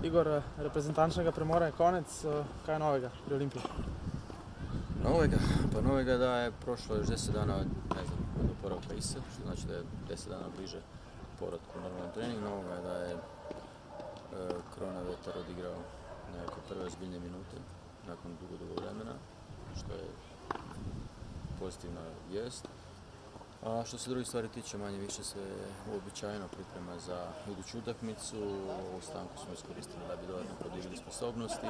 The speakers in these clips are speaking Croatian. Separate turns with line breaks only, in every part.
Igor, reprezentančnega premora je konec, kaj je novega pri Olimpiji?
Novega da je prošlo još 10 dana od oporavka ISE, što znači da je 10 dana bliže povratku u normalan trening. Novoga je da je Kronavetar odigrao nekakve prve ozbiljne minute nakon dugo vremena, što je pozitivna vijest. A što se drugih stvari tiče, manje više se uobičajeno priprema za iduću utakmicu. Ovu stanku smo iskoristili da bi dodatno podigli sposobnosti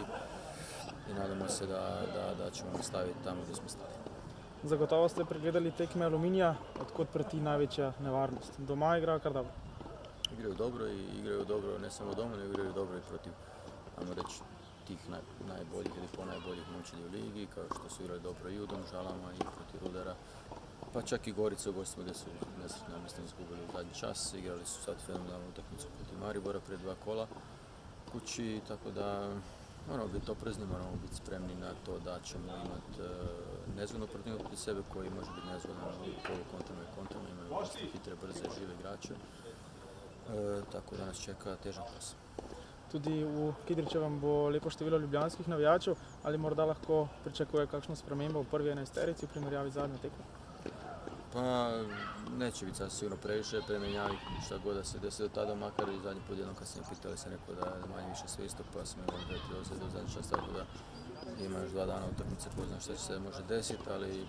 i nadamo se da ćemo nastaviti tamo gdje smo stali.
Zagotovo ste pregledali tekme Aluminija, odkot preti največja nevarnost. Doma igrajo kar dobro.
Igraju dobro ne samo doma, nego igraju dobro i protiv, ajmo reći, tih najboljih ili ponajboljih momčadi u ligi, kao što su igrali dobro i u Domžalama i protiv Rudara. Pa čak i Gorica u gostima gdje su nesretno, mislim, izgubili u zadnji čas. Igrali su sad fenomenalnu utakmicu protiv Maribora prije 2 kola kući, tako da moramo biti oprezni, moramo biti spremni na to da ćemo imati nezgodno protiv protiv sebe koji može biti nezgodan u polukontrama i kontrama, imaju dosta hitre, brze, žive igrače, tako da nas čeka težak posao.
Tudi v Kidričevem bo lepo število ljubljanskih navijačev, ali morda lahko pričakuje kakšno spremembo v prvi 11-terici v primerjavi z zadnjo tekmo?
Pa neće biti sasvim sigurno previše premenjavi šta god da se desi do tada, makar i zadnji put jednom kad sam pitali se neko da je manje više sve isto, pa smo imali 2-3 ozljede u zadnji čas, tako da ima još 2 dana utakmice, ko zna šta će se može desiti, ali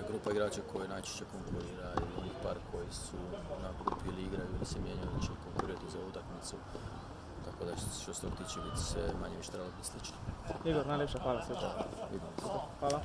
grupa igrača koji najčešće konkurira i onih par koji su na grupi ili igraju ili se mijenjaju da će konkurirati za utakmicu. Tako da što se tog tiče biti sve manje više trebalo biti slično.
Igor, najlepša hvala. Hvala.